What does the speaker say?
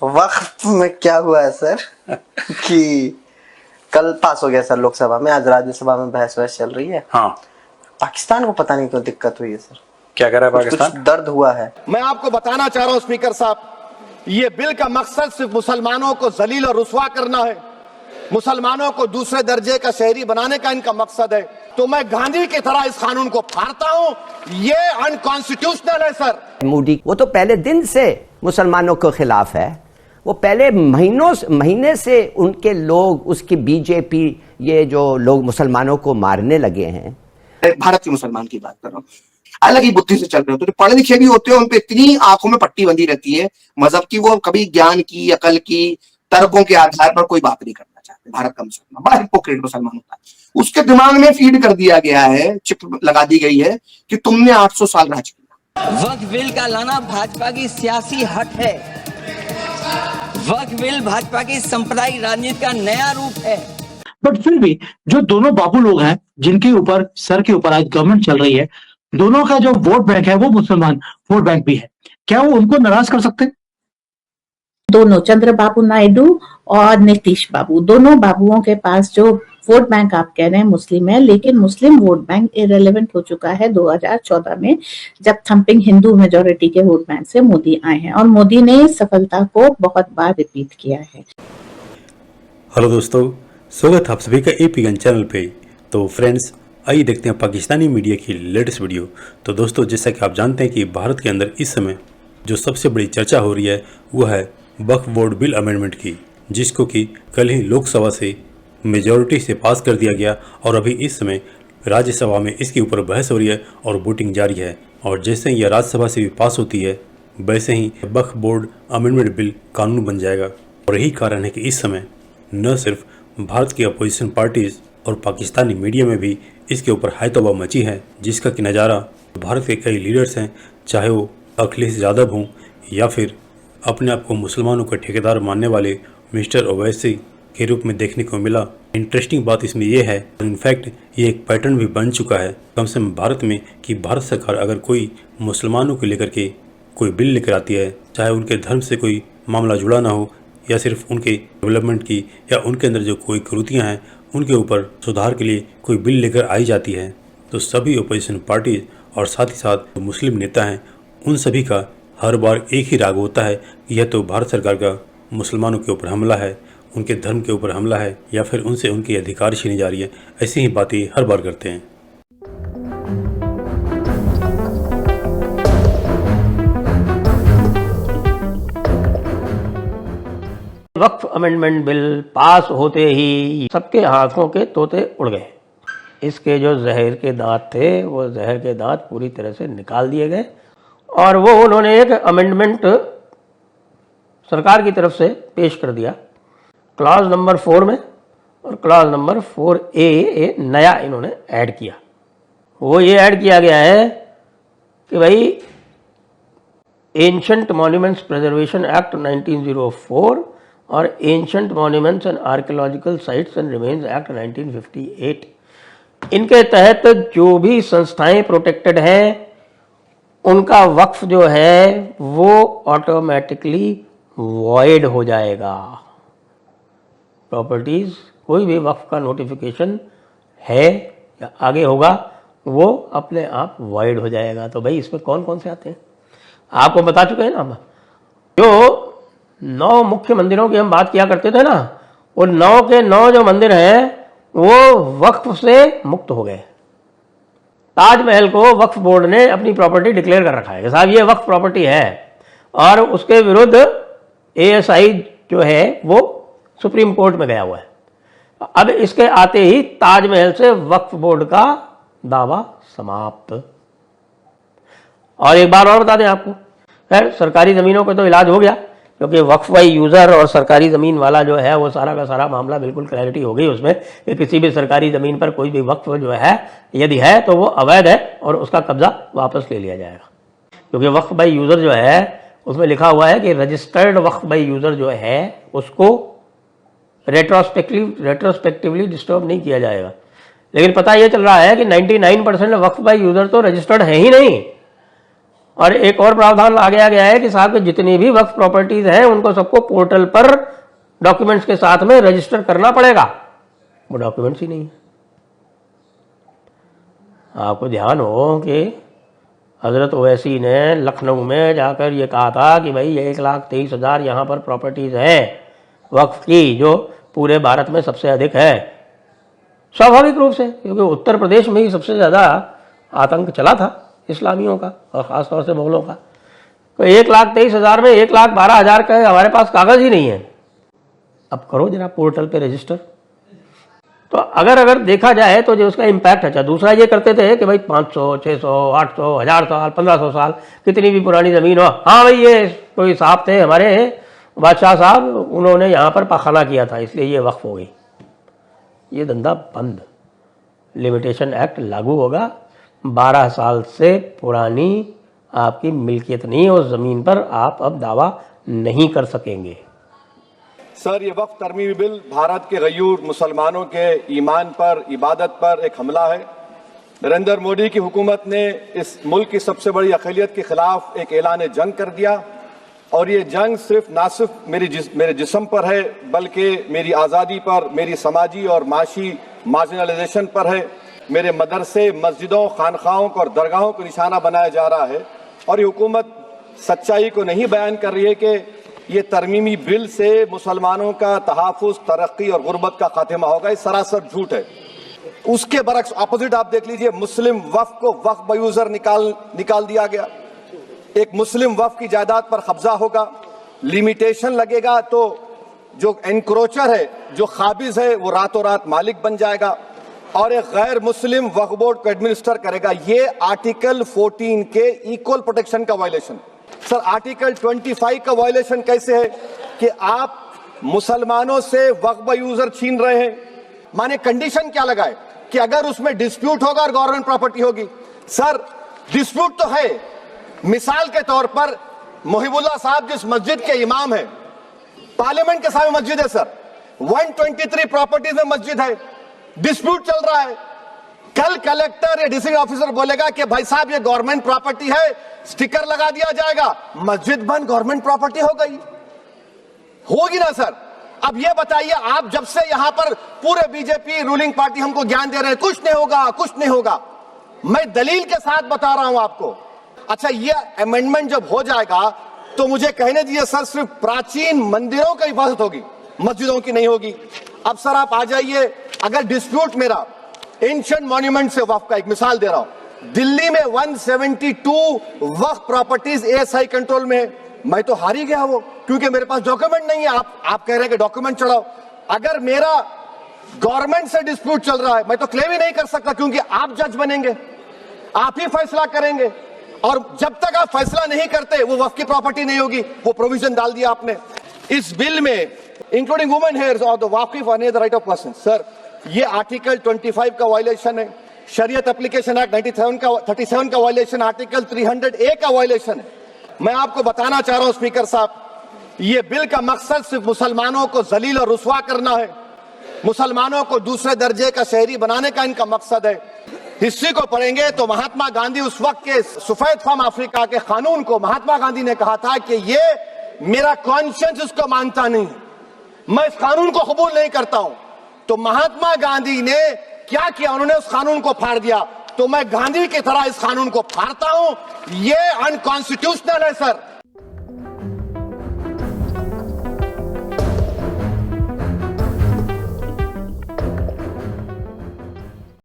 वक्त में क्या हुआ है सर कि कल पास हो गया सर लोकसभा में, आज राज्यसभा में बहस चल रही है। हाँ, पाकिस्तान को पता नहीं क्यों दिक्कत हुई है सर। क्या कह रहा है पाकिस्तान? कुछ दर्द हुआ है। मैं आपको बताना चाह रहा हूं स्पीकर साहब, ये बिल का मकसद सिर्फ मुसलमानों को जलील और रुस्वा करना है, मुसलमानों को दूसरे दर्जे का शहरी बनाने का इनका मकसद है। तो मैं गांधी की तरह इस कानून को फाड़ता हूं, ये अनकॉन्स्टिट्यूशनल है सर। मोदी वो तो पहले दिन से मुसलमानों के खिलाफ है, वो पहले महीने से उनके लोग, उसकी बीजेपी, ये जो लोग मुसलमानों को मारने लगे हैं। भारत के मुसलमान की बात कर रहा हूँ, अलग ही बुद्धि से चल रहे हो, तो पढ़े लिखे भी होते हैं, उन पे इतनी आंखों में पट्टी बंधी रहती है मजहब की, वो कभी ज्ञान की, अकल की, तर्कों के आधार पर कोई बात नहीं करना चाहते। भारत का मुसलमान बड़ा हिपोक्रेट मुसलमान होता है, उसके दिमाग में फीड कर दिया गया है, चिप लगा दी गई है कि तुमने 800 साल राज किया। वक्फ बिल का लाना भाजपा की सियासी हट है। वक्फ बिल भाजपा की सांप्रदायिक राजनीति का नया रूप है। बट फिर भी जो दोनों बाबू लोग हैं जिनके ऊपर, सर के ऊपर आज गवर्नमेंट चल रही है, दोनों का जो वोट बैंक है वो मुसलमान वोट बैंक भी है, क्या वो उनको नाराज कर सकते? दोनों, चंद्रबाबू नायडू और नीतीश बाबू, दोनों बाबुओं के पास जो वोट बैंक आप कह रहे हैं मुस्लिम है, लेकिन मुस्लिम वोट बैंक इरेलेवेंट हो चुका है 2014 में, जब थंपिंग हिंदू मेजोरिटी के वोट बैंक से मोदी आए हैं, और मोदी ने सफलता को बहुत बार रिपीट किया है। हेलो दोस्तों, स्वागत है आप सभी का एपी गन चैनल पे। तो फ्रेंड्स, आइए देखते हैं पाकिस्तानी मीडिया की लेटेस्ट वीडियो। तो दोस्तों, जैसा कि आप जानते हैं कि भारत के अंदर इस समय जो सबसे बड़ी चर्चा हो रही है वो है वक्फ बोर्ड बिल अमेंडमेंट की, जिसको कि कल ही लोकसभा से मेजॉरिटी से पास कर दिया गया, और अभी इस समय राज्यसभा में इसके ऊपर बहस हो रही है और वोटिंग जारी है। और जैसे ही यह राज्यसभा से भी पास होती है, वैसे ही वक्फ बोर्ड अमेंडमेंट बिल कानून बन जाएगा। और यही कारण है कि इस समय न सिर्फ भारत की अपोजिशन पार्टीज और पाकिस्तानी मीडिया में भी इसके ऊपर हाई तौबा मची है, जिसका कि नज़ारा भारत के कई लीडर्स हैं, चाहे वो अखिलेश यादव हों या फिर अपने आप को मुसलमानों का ठेकेदार मानने वाले मिस्टर ओवैसी के रूप में देखने को मिला। इंटरेस्टिंग बात इसमें यह है, इनफैक्ट ये एक पैटर्न भी बन चुका है कम से कम भारत में, कि भारत सरकार अगर कोई मुसलमानों को लेकर के कोई बिल लेकर आती है, चाहे उनके धर्म से कोई मामला जुड़ा ना हो या सिर्फ उनके डेवलपमेंट की या उनके अंदर जो कोई कुरीतियाँ हैं उनके ऊपर सुधार के लिए कोई बिल लेकर आई जाती है, तो सभी अपोजिशन पार्टीज और साथ ही साथ मुस्लिम नेता हैं, उन सभी का हर बार एक ही राग होता है कि यह तो भारत सरकार का मुसलमानों के ऊपर हमला है, उनके धर्म के ऊपर हमला है, या फिर उनसे उनके अधिकार छीनी जा रही है। ऐसी ही बातें हर बार करते हैं। वक्फ अमेंडमेंट बिल पास होते ही सबके आंखों के तोते उड़ गए। इसके जो जहर के दांत थे वो जहर के दांत पूरी तरह से निकाल दिए गए, और वो उन्होंने एक अमेंडमेंट सरकार की तरफ से पेश कर दिया क्लॉज नंबर 4 में, और क्लॉज नंबर 4A नया इन्होंने ऐड किया। वो ये ऐड किया गया है कि भाई एंशंट मॉन्यूमेंट्स प्रिजर्वेशन एक्ट 1904 और ancient monuments and archaeological sites and remains act 1958, इनके तहत जो भी संस्थाएं प्रोटेक्टेड हैं उनका वक्फ जो है वो ऑटोमेटिकली वॉइड हो जाएगा। प्रॉपर्टीज, कोई भी वक्फ का नोटिफिकेशन है या आगे होगा वो अपने आप वॉइड हो जाएगा। तो भाई इसमें कौन कौन से आते हैं आपको बता चुके हैं ना हम। जो 9 मुख्य मंदिरों की हम बात किया करते थे ना, वो 9 के 9 जो मंदिर हैं वो वक्फ से मुक्त हो गए। ताजमहल को वक्फ बोर्ड ने अपनी प्रॉपर्टी डिक्लेयर कर रखा है कि साहब ये वक्फ प्रॉपर्टी है, और उसके विरुद्ध ASI जो है वो सुप्रीम कोर्ट में गया हुआ है। अब इसके आते ही ताजमहल से वक्फ बोर्ड का दावा समाप्त। और एक बार और बता दें आपको, खैर सरकारी ज़मीनों पे तो इलाज हो गया, क्योंकि वक्फ बाई यूज़र और सरकारी ज़मीन वाला जो है वो सारा का सारा मामला बिल्कुल क्लैरिटी हो गई उसमें कि किसी भी सरकारी ज़मीन पर कोई भी वक्फ जो है यदि है तो वो अवैध है और उसका कब्जा वापस ले लिया जाएगा। क्योंकि वक्फ बाई यूज़र जो है उसमें लिखा हुआ है कि रजिस्टर्ड वक्फ बाई यूज़र जो है उसको रेट्रोस्पेक्टिवली डिस्टर्ब नहीं किया जाएगा। लेकिन पता ये चल रहा है कि 99% वक्फ बाई यूज़र तो रजिस्टर्ड है ही नहीं, और एक और प्रावधान आ गया है कि साहब के जितनी भी वक्फ प्रॉपर्टीज हैं उनको सबको पोर्टल पर डॉक्यूमेंट्स के साथ में रजिस्टर करना पड़ेगा। वो डॉक्यूमेंट्स ही नहीं है। आपको ध्यान हो कि हजरत ओवैसी ने लखनऊ में जाकर ये कहा था कि भाई 1,23,000 यहाँ पर प्रॉपर्टीज हैं वक्फ की, जो पूरे भारत में सबसे अधिक है। स्वाभाविक रूप से, क्योंकि उत्तर प्रदेश में ही सबसे ज़्यादा आतंक चला था इस्लामियों का और ख़ासतौर से मुगलों का। तो 1,23,000 में 1,12,000 का हमारे पास कागज़ ही नहीं है। अब करो जरा पोर्टल पे रजिस्टर। तो अगर देखा जाए तो जो उसका इम्पैक्ट है। अच्छा, दूसरा ये करते थे कि भाई 500, 600, 800, 1000 साल, 1500 साल, कितनी भी पुरानी ज़मीन हो, हाँ भाई ये कोई साहब थे हमारे बादशाह साहब, उन्होंने यहाँ पर पाखाना किया था इसलिए ये वक्फ हो गई। ये धंधा बंद। लिमिटेशन एक्ट लागू होगा। 12 साल से पुरानी आपकी मिल्कियत नहीं है उस ज़मीन पर, आप अब दावा नहीं कर सकेंगे। सर, ये वक्फ तरमीमी बिल भारत के गयूर मुसलमानों के ईमान पर, इबादत पर एक हमला है। नरेंद्र मोदी की हुकूमत ने इस मुल्क की सबसे बड़ी अक़लियत के खिलाफ एक ऐलान जंग कर दिया, और ये जंग ना सिर्फ मेरे जिस्म पर है, बल्कि मेरी आज़ादी पर, मेरी समाजी और माशी मार्जिनलाइजेशन पर है। मेरे मदरसे, मस्जिदों, खानखाहों और दरगाहों को निशाना बनाया जा रहा है। और ये हुकूमत सच्चाई को नहीं बयान कर रही है कि ये तरमीमी बिल से मुसलमानों का तहफ़्फ़ुज़, तरक्की और गुर्बत का खात्मा होगा। ये सरासर झूठ है। उसके बरक्स अपोजिट आप देख लीजिए, मुस्लिम वक्फ को वक्फ बयूजर निकाल दिया गया। एक मुस्लिम वक्फ की जायदाद पर कब्जा होगा, लिमिटेशन लगेगा, तो जो एनक्रोचर है, जो खाबिज है, वो रातों रात मालिक बन जाएगा और एक गैर मुस्लिम वक्फ बोर्ड को एडमिनिस्टर करेगा। ये आर्टिकल 14 के इक्वल प्रोटेक्शन का वायलेशन। सर, आर्टिकल 25 का वायलेशन कैसे है कि आप मुसलमानों से वक्फ यूजर छीन रहे हैं। माने कंडीशन क्या लगाए कि अगर उसमें डिस्प्यूट होगा और गवर्नमेंट प्रॉपर्टी होगी। सर, डिस्प्यूट तो है। मिसाल के तौर पर मोहिबुल्लाह साहब जिस मस्जिद के इमाम है, पार्लियामेंट के सामने मस्जिद है सर, 123 प्रॉपर्टीज में मस्जिद है, डिस्प्यूट चल रहा है। कल कलेक्टर या डिस्ट्रिक्ट ऑफिसर बोलेगा कि भाई साहब ये गवर्नमेंट प्रॉपर्टी है, स्टिकर लगा दिया जाएगा, मस्जिद बंद, गवर्नमेंट प्रॉपर्टी हो गई, होगी ना सर। अब ये बताइए, आप जब से यहां पर पूरे बीजेपी रूलिंग पार्टी हमको ज्ञान दे रहे हैं कुछ नहीं होगा, कुछ नहीं होगा, मैं दलील के साथ बता रहा हूं आपको। अच्छा, ये अमेंडमेंट जब हो जाएगा तो मुझे कहने दीजिए सर, सिर्फ प्राचीन मंदिरों की हिफाजत होगी, मस्जिदों की नहीं होगी। अब सर आप आ जाइए, अगर डिस्प्यूट मेरा एंशिएंट मॉन्यूमेंट से वक्फ का एक मिसाल दे रहा हूं, दिल्ली में 172 वक्फ प्रॉपर्टीज एएसआई कंट्रोल में, मैं तो हार ही गया वो, क्योंकि मेरे पास डॉक्यूमेंट नहीं है। आप कह रहे हैं कि डॉक्यूमेंट चढ़ाओ। अगर मेरा गवर्नमेंट से डिस्प्यूट चल रहा है, मैं तो क्लेम ही नहीं कर सकता, क्योंकि आप जज बनेंगे, आप ही फैसला करेंगे, और जब तक आप फैसला नहीं करते वो वक्फ की प्रॉपर्टी नहीं होगी। वो प्रोविजन डाल दिया आपने इस बिल में, इंक्लूडिंग वुमेन हेयर्स और द वाकिफ on the right of person. Sir, ये आर्टिकल 25 का वायलेशन है, शरीयत एप्लीकेशन एक्ट 37 का वायलेशन, आर्टिकल 300A का वायलेशन है। मैं आपको बताना चाह रहा हूं स्पीकर साहब, ये बिल का मकसद सिर्फ मुसलमानों को जलील और रुस्वा करना है, मुसलमानों को दूसरे दर्जे का शहरी बनाने का इनका मकसद है। हिस्ट्री को पढ़ेंगे तो महात्मा गांधी उस वक्त के सफेद फार्म अफ्रीका के कानून को महात्मा गांधी ने कहा था कि ये मेरा कॉन्शियंस इसको मानता नहीं, मैं इस कानून को कबूल नहीं करता हूं। तो महात्मा गांधी ने क्या किया, उन्होंने उस कानून को फाड़ दिया। तो मैं गांधी की तरह इस कानून को फाड़ता हूं, ये अनकॉन्स्टिट्यूशनल है सर।